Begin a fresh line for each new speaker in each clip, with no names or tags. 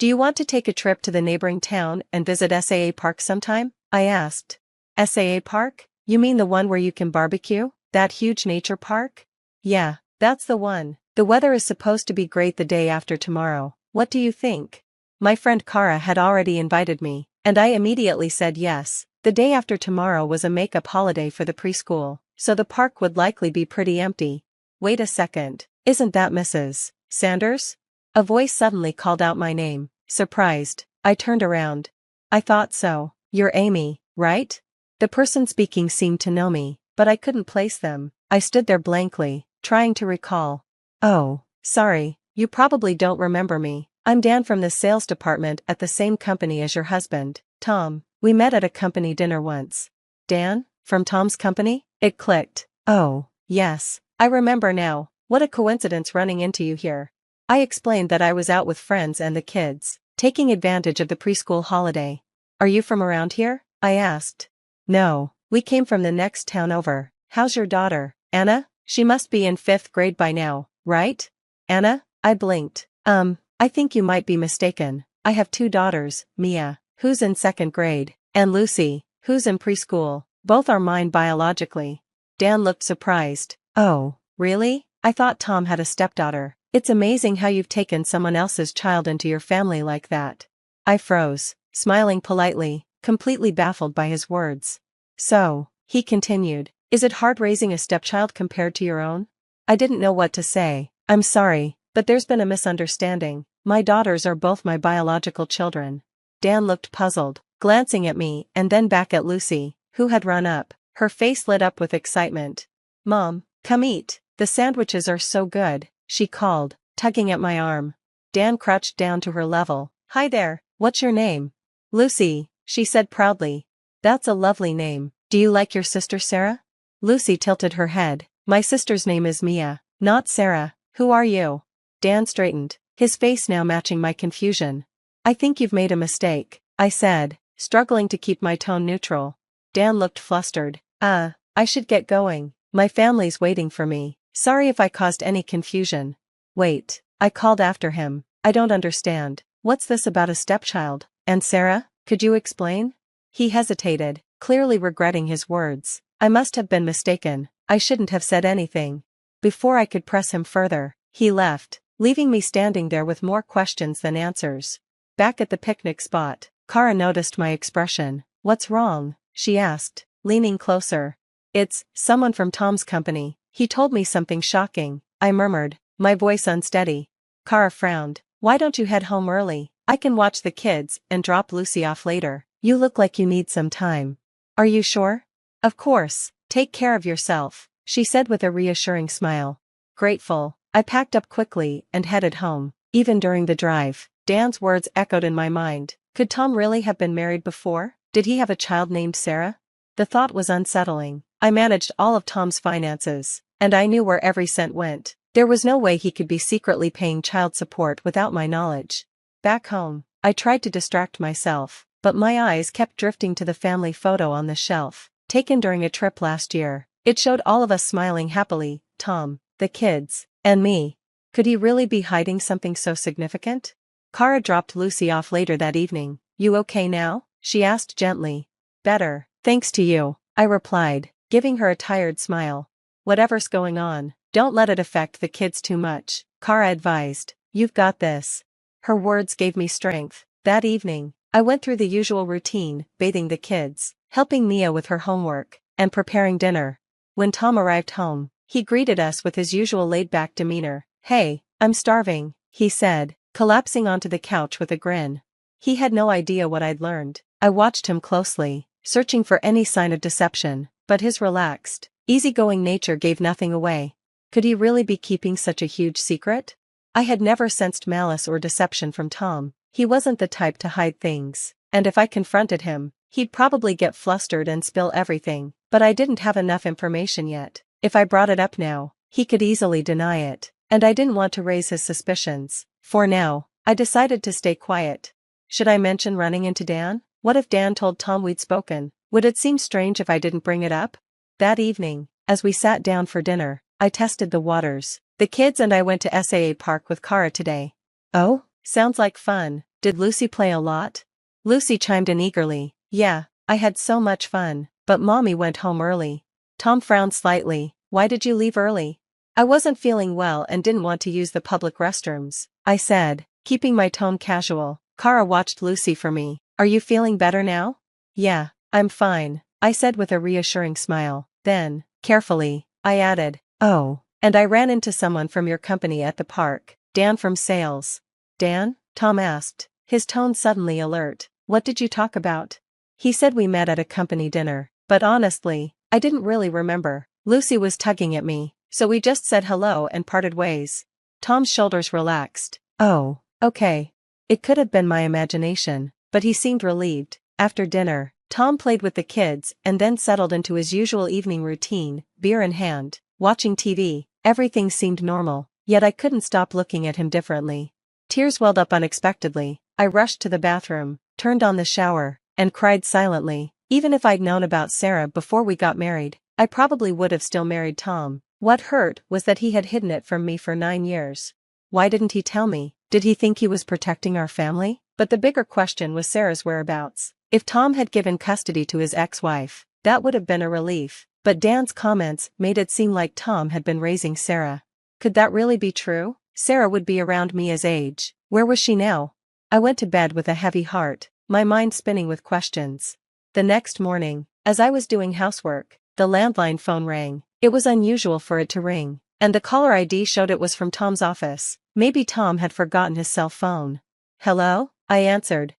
Do you want to take a trip to the neighboring town and visit SAA Park sometime? I asked. SAA Park? You mean the one where you can barbecue? That huge nature park? Yeah, that's the one. The weather is supposed to be great the day after tomorrow. What do you think? My friend Kara had already invited me, and I immediately said yes. The day after tomorrow was a make-up holiday for the preschool, so the park would likely be pretty empty. Wait a second, isn't that Mrs. Sanders? A voice suddenly called out my name. Surprised, I turned around. I thought so. You're Amy, right? The person speaking seemed to know me, but I couldn't place them. I stood there blankly, trying to recall. Oh, sorry, you probably don't remember me. I'm Dan from the sales department at the same company as your husband, Tom. We met at a company dinner once. Dan? From Tom's company? It clicked. Oh, yes, I remember now. What a coincidence running into you here. I explained that I was out with friends and the kids, taking advantage of the preschool holiday. Are you from around here? I asked. No, we came from the next town over. How's your daughter, Anna? She must be in 5th grade by now, right? Anna? I blinked. I think you might be mistaken. I have 2 daughters, Mia, who's in 2nd grade, and Lucy, who's in preschool. Both are mine biologically. Dan looked surprised. Oh, really? I thought Tom had a stepdaughter. It's amazing how you've taken someone else's child into your family like that. I froze, smiling politely, completely baffled by his words. So, he continued, is it hard raising a stepchild compared to your own? I didn't know what to say. I'm sorry, but there's been a misunderstanding. My daughters are both my biological children. Dan looked puzzled, glancing at me and then back at Lucy, who had run up. Her face lit up with excitement. Mom, come eat. The sandwiches are so good, she called, tugging at my arm. Dan crouched down to her level. Hi there, what's your name? Lucy, she said proudly. That's a lovely name. Do you like your sister Sarah? Lucy tilted her head. My sister's name is Mia, not Sarah. Who are you? Dan straightened, his face now matching my confusion. I think you've made a mistake, I said, struggling to keep my tone neutral. Dan looked flustered. I should get going. My family's waiting for me. Sorry if I caused any confusion. Wait, I called after him. I don't understand. What's this about a stepchild? And Sarah, could you explain? He hesitated, clearly regretting his words. I must have been mistaken. I shouldn't have said anything. Before I could press him further, he left, leaving me standing there with more questions than answers. Back at the picnic spot, Kara noticed my expression. What's wrong? She asked, leaning closer. It's someone from Tom's company. He told me something shocking, I murmured, my voice unsteady. Kara frowned. Why don't you head home early? I can watch the kids and drop Lucy off later. You look like you need some time. Are you sure? Of course, take care of yourself, she said with a reassuring smile. Grateful, I packed up quickly and headed home. Even during the drive, Dan's words echoed in my mind. Could Tom really have been married before? Did he have a child named Sarah? The thought was unsettling. I managed all of Tom's finances, and I knew where every cent went. There was no way he could be secretly paying child support without my knowledge. Back home, I tried to distract myself, but my eyes kept drifting to the family photo on the shelf, taken during a trip last year. It showed all of us smiling happily, Tom, the kids, and me. Could he really be hiding something so significant? Kara dropped Lucy off later that evening. You okay now? She asked gently. Better, thanks to you, I replied, giving her a tired smile. Whatever's going on, don't let it affect the kids too much, Kara advised. You've got this. Her words gave me strength. That evening, I went through the usual routine, bathing the kids, helping Mia with her homework, and preparing dinner. When Tom arrived home, he greeted us with his usual laid-back demeanor. Hey, I'm starving, he said, collapsing onto the couch with a grin. He had no idea what I'd learned. I watched him closely, searching for any sign of deception, but his relaxed, easygoing nature gave nothing away. Could he really be keeping such a huge secret? I had never sensed malice or deception from Tom. He wasn't the type to hide things, and if I confronted him, he'd probably get flustered and spill everything. But I didn't have enough information yet. If I brought it up now, he could easily deny it, and I didn't want to raise his suspicions. For now, I decided to stay quiet. Should I mention running into Dan? What if Dan told Tom we'd spoken? Would it seem strange if I didn't bring it up? That evening, as we sat down for dinner, I tested the waters. The kids and I went to SAA Park with Kara today. Oh, sounds like fun. Did Lucy play a lot? Lucy chimed in eagerly. Yeah, I had so much fun, but Mommy went home early. Tom frowned slightly. Why did you leave early? I wasn't feeling well and didn't want to use the public restrooms, I said, keeping my tone casual. Kara watched Lucy for me. Are you feeling better now? Yeah, I'm fine, I said with a reassuring smile. Then, carefully, I added, oh, and I ran into someone from your company at the park, Dan from sales. Dan? Tom asked, his tone suddenly alert. What did you talk about? He said we met at a company dinner, but honestly, I didn't really remember. Lucy was tugging at me, so we just said hello and parted ways. Tom's shoulders relaxed. Oh, okay. It could have been my imagination, but he seemed relieved. After dinner, Tom played with the kids and then settled into his usual evening routine, beer in hand, watching TV. Everything seemed normal, yet I couldn't stop looking at him differently. Tears welled up unexpectedly. I rushed to the bathroom, turned on the shower, and cried silently. Even if I'd known about Sarah before we got married, I probably would have still married Tom. What hurt was that he had hidden it from me for 9 years. Why didn't he tell me? Did he think he was protecting our family? But the bigger question was Sarah's whereabouts. If Tom had given custody to his ex-wife, that would have been a relief. But Dan's comments made it seem like Tom had been raising Sarah. Could that really be true? Sarah would be around Mia's age. Where was she now? I went to bed with a heavy heart, my mind spinning with questions. The next morning, as I was doing housework, the landline phone rang. It was unusual for it to ring, and the caller ID showed it was from Tom's office. Maybe Tom had forgotten his cell phone. Hello? I answered.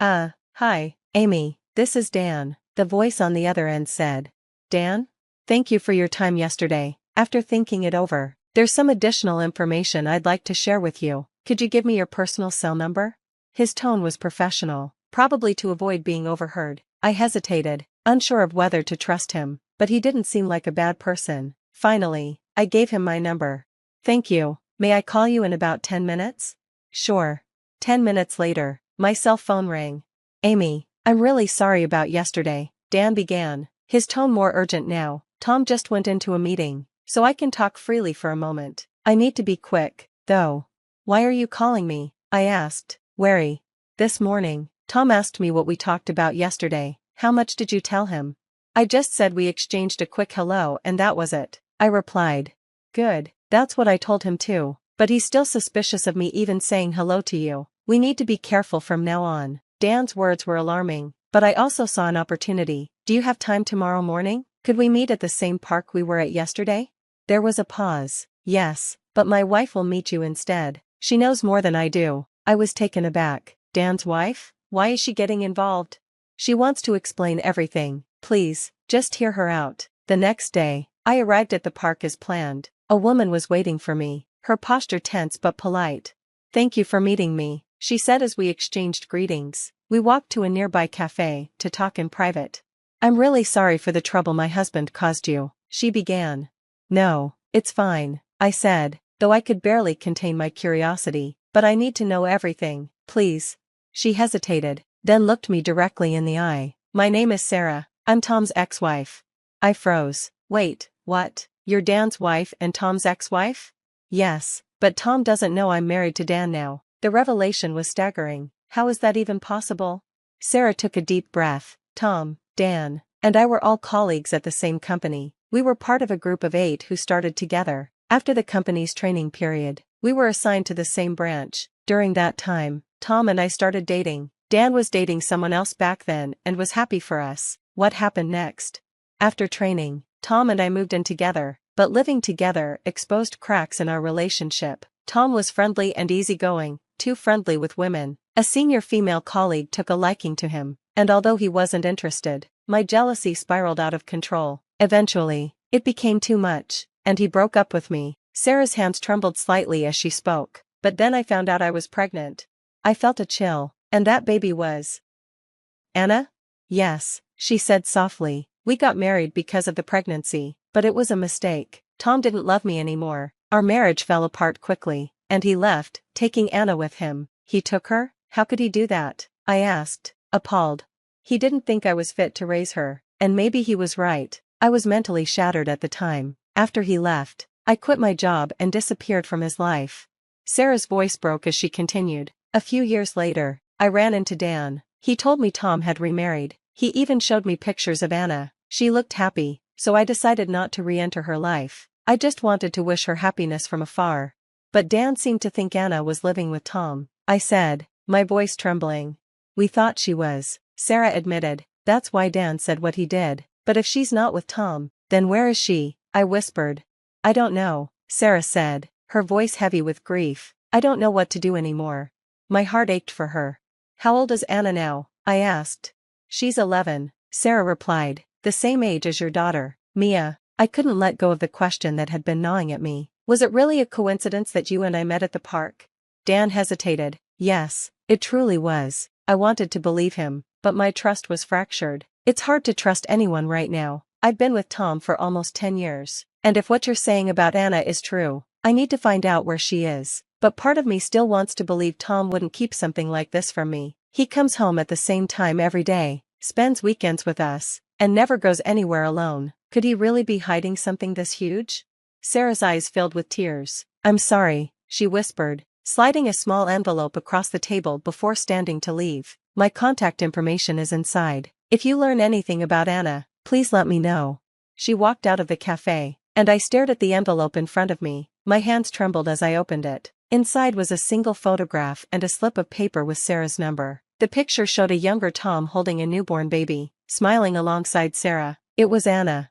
Hi, Amy, this is Dan, the voice on the other end said. Dan? Thank you for your time yesterday. After thinking it over, there's some additional information I'd like to share with you. Could you give me your personal cell number? His tone was professional, probably to avoid being overheard. I hesitated, unsure of whether to trust him, but he didn't seem like a bad person. Finally, I gave him my number. Thank you. May I call you in about 10 minutes? Sure. 10 minutes later, my cell phone rang. Amy, I'm really sorry about yesterday, Dan began, his tone more urgent now. Tom just went into a meeting, so I can talk freely for a moment. I need to be quick, though. Why are you calling me? I asked, wary. This morning, Tom asked me what we talked about yesterday. How much did you tell him? I just said we exchanged a quick hello and that was it, I replied. Good, that's what I told him too, but he's still suspicious of me even saying hello to you. We need to be careful from now on. Dan's words were alarming, but I also saw an opportunity. Do you have time tomorrow morning? Could we meet at the same park we were at yesterday? There was a pause. Yes, but my wife will meet you instead. She knows more than I do. I was taken aback. Dan's wife? Why is she getting involved? She wants to explain everything. Please, just hear her out. The next day, I arrived at the park as planned. A woman was waiting for me, her posture tense but polite. Thank you for meeting me, she said as we exchanged greetings. We walked to a nearby cafe to talk in private. I'm really sorry for the trouble my husband caused you, she began. No, it's fine, I said, though I could barely contain my curiosity. But I need to know everything, please. She hesitated, then looked me directly in the eye. My name is Sarah, I'm Tom's ex-wife. I froze. Wait, what? You're Dan's wife and Tom's ex-wife? Yes, but Tom doesn't know I'm married to Dan now. The revelation was staggering. How is that even possible? Sarah took a deep breath. Tom, Dan, and I were all colleagues at the same company. We were part of a group of 8 who started together. After the company's training period, we were assigned to the same branch. During that time, Tom and I started dating. Dan was dating someone else back then and was happy for us. What happened next? After training, Tom and I moved in together, but living together exposed cracks in our relationship. Tom was friendly and easygoing, too friendly with women. A senior female colleague took a liking to him, and although he wasn't interested, my jealousy spiraled out of control. Eventually, it became too much, and he broke up with me. Sarah's hands trembled slightly as she spoke, but then I found out I was pregnant. I felt a chill, and that baby was Anna? Yes, she said softly. We got married because of the pregnancy, but it was a mistake. Tom didn't love me anymore. Our marriage fell apart quickly, and he left, taking Anna with him. He took her? How could he do that? I asked, appalled. He didn't think I was fit to raise her, and maybe he was right. I was mentally shattered at the time. After he left, I quit my job and disappeared from his life. Sarah's voice broke as she continued. A few years later, I ran into Dan. He told me Tom had remarried. He even showed me pictures of Anna. She looked happy, so I decided not to re-enter her life. I just wanted to wish her happiness from afar. But Dan seemed to think Anna was living with Tom, I said, my voice trembling. We thought she was, Sarah admitted. That's why Dan said what he did. But if she's not with Tom, then where is she? I whispered. I don't know, Sarah said, her voice heavy with grief. I don't know what to do anymore. My heart ached for her. How old is Anna now? I asked. She's 11, Sarah replied, the same age as your daughter, Mia. I couldn't let go of the question that had been gnawing at me. Was it really a coincidence that you and I met at the park? Dan hesitated. Yes, it truly was. I wanted to believe him, but my trust was fractured. It's hard to trust anyone right now. I've been with Tom for almost 10 years. And if what you're saying about Anna is true, I need to find out where she is. But part of me still wants to believe Tom wouldn't keep something like this from me. He comes home at the same time every day, spends weekends with us, and never goes anywhere alone. Could he really be hiding something this huge? Sarah's eyes filled with tears. I'm sorry, she whispered, sliding a small envelope across the table before standing to leave. My contact information is inside. If you learn anything about Anna, please let me know. She walked out of the cafe, and I stared at the envelope in front of me. My hands trembled as I opened it. Inside was a single photograph and a slip of paper with Sarah's number. The picture showed a younger Tom holding a newborn baby, smiling alongside Sarah. It was Anna.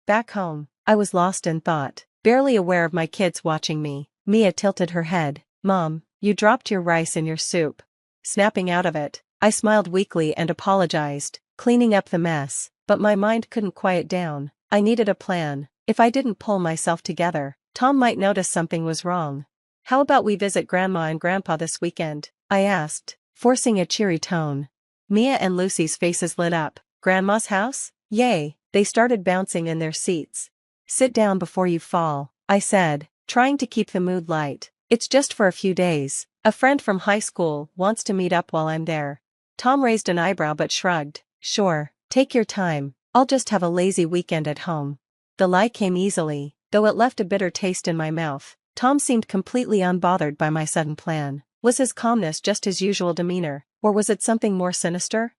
Back home, I was lost in thought, barely aware of my kids watching me. Mia tilted her head. Mom, you dropped your rice in your soup. Snapping out of it, I smiled weakly and apologized, cleaning up the mess, but my mind couldn't quiet down. I needed a plan. If I didn't pull myself together, Tom might notice something was wrong. How about we visit Grandma and Grandpa this weekend? I asked, forcing a cheery tone. Mia and Lucy's faces lit up. Grandma's house? Yay, they started bouncing in their seats. Sit down before you fall, I said, trying to keep the mood light. It's just for a few days. A friend from high school wants to meet up while I'm there. Tom raised an eyebrow but shrugged. Sure, take your time. I'll just have a lazy weekend at home. The lie came easily, though it left a bitter taste in my mouth. Tom seemed completely unbothered by my sudden plan. Was his calmness just his usual demeanor, or was it something more sinister?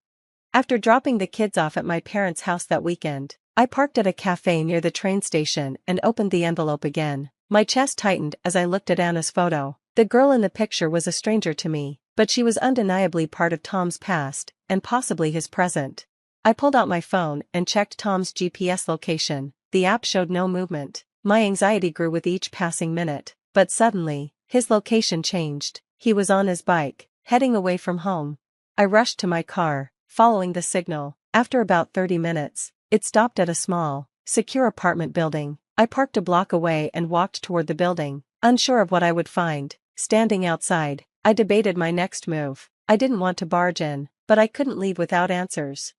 After dropping the kids off at my parents' house that weekend, I parked at a cafe near the train station and opened the envelope again. My chest tightened as I looked at Anna's photo. The girl in the picture was a stranger to me, but she was undeniably part of Tom's past, and possibly his present. I pulled out my phone and checked Tom's GPS location. The app showed no movement. My anxiety grew with each passing minute, but suddenly, his location changed. He was on his bike, heading away from home. I rushed to my car, following the signal. After about 30 minutes, it stopped at a small, secure apartment building. I parked a block away and walked toward the building, unsure of what I would find. Standing outside, I debated my next move. I didn't want to barge in, but I couldn't leave without answers.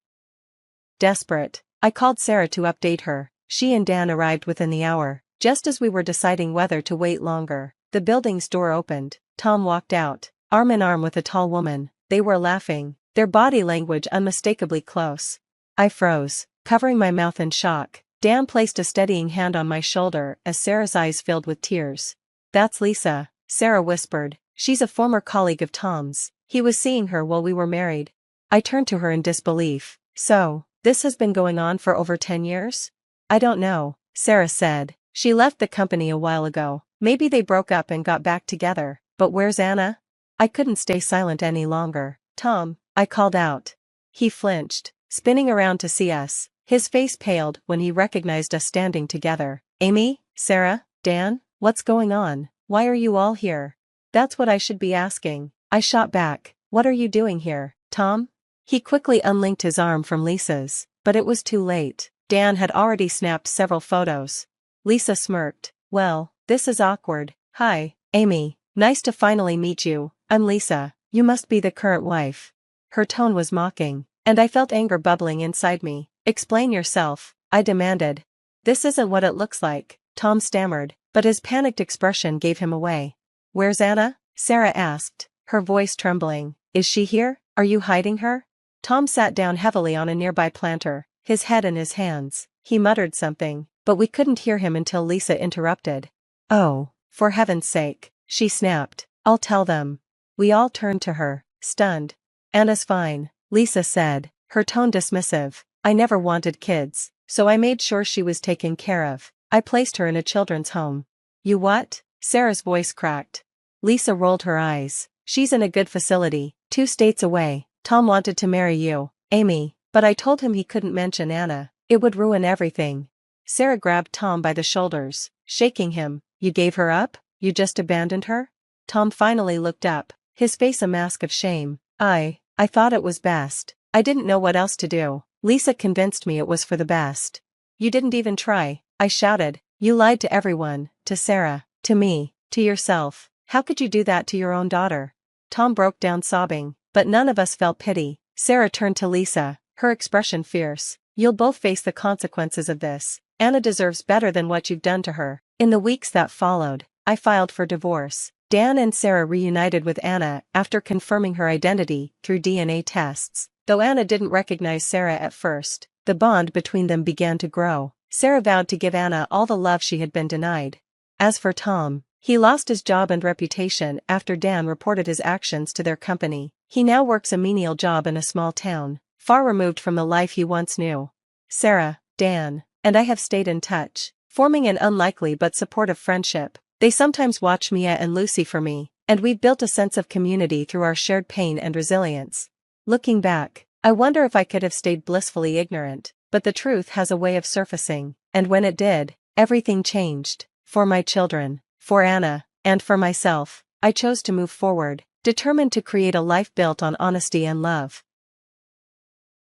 Desperate, I called Sarah to update her. She and Dan arrived within the hour. Just as we were deciding whether to wait longer, the building's door opened. Tom walked out, arm in arm with a tall woman. They were laughing, their body language unmistakably close. I froze, covering my mouth in shock. Dan placed a steadying hand on my shoulder as Sarah's eyes filled with tears. That's Lisa, Sarah whispered. She's a former colleague of Tom's. He was seeing her while we were married. I turned to her in disbelief. So, this has been going on for over 10 years? I don't know, Sarah said. She left the company a while ago. Maybe they broke up and got back together. But where's Anna? I couldn't stay silent any longer. Tom, I called out. He flinched, spinning around to see us. His face paled when he recognized us standing together. Amy, Sarah, Dan, what's going on? Why are you all here? That's what I should be asking. I shot back. What are you doing here, Tom? He quickly unlinked his arm from Lisa's, but it was too late. Dan had already snapped several photos. Lisa smirked. Well, this is awkward. Hi, Amy. Nice to finally meet you. I'm Lisa. You must be the current wife. Her tone was mocking, and I felt anger bubbling inside me. Explain yourself, I demanded. This isn't what it looks like, Tom stammered, but his panicked expression gave him away. Where's Anna? Sarah asked, her voice trembling. Is she here? Are you hiding her? Tom sat down heavily on a nearby planter, his head in his hands. He muttered something, but we couldn't hear him until Lisa interrupted. Oh, for heaven's sake, she snapped. I'll tell them. We all turned to her, stunned. Anna's fine, Lisa said, her tone dismissive. I never wanted kids, so I made sure she was taken care of. I placed her in a children's home. You what? Sarah's voice cracked. Lisa rolled her eyes. She's in a good facility, 2 states away. Tom wanted to marry you, Amy, but I told him he couldn't mention Anna. It would ruin everything. Sarah grabbed Tom by the shoulders, shaking him. You gave her up? You just abandoned her? Tom finally looked up, his face a mask of shame. I thought it was best. I didn't know what else to do. Lisa convinced me it was for the best. You didn't even try, I shouted. You lied to everyone, to Sarah, to me, to yourself. How could you do that to your own daughter? Tom broke down sobbing, but none of us felt pity. Sarah turned to Lisa, her expression fierce. You'll both face the consequences of this. Anna deserves better than what you've done to her. In the weeks that followed, I filed for divorce. Dan and Sarah reunited with Anna after confirming her identity through DNA tests. Though Anna didn't recognize Sarah at first, the bond between them began to grow. Sarah vowed to give Anna all the love she had been denied. As for Tom, he lost his job and reputation after Dan reported his actions to their company. He now works a menial job in a small town, far removed from the life he once knew. Sarah, Dan, and I have stayed in touch, forming an unlikely but supportive friendship. They sometimes watch Mia and Lucy for me, and we've built a sense of community through our shared pain and resilience. Looking back, I wonder if I could have stayed blissfully ignorant, but the truth has a way of surfacing, and when it did, everything changed. For my children, for Anna, and for myself, I chose to move forward, determined to create a life built on honesty and love.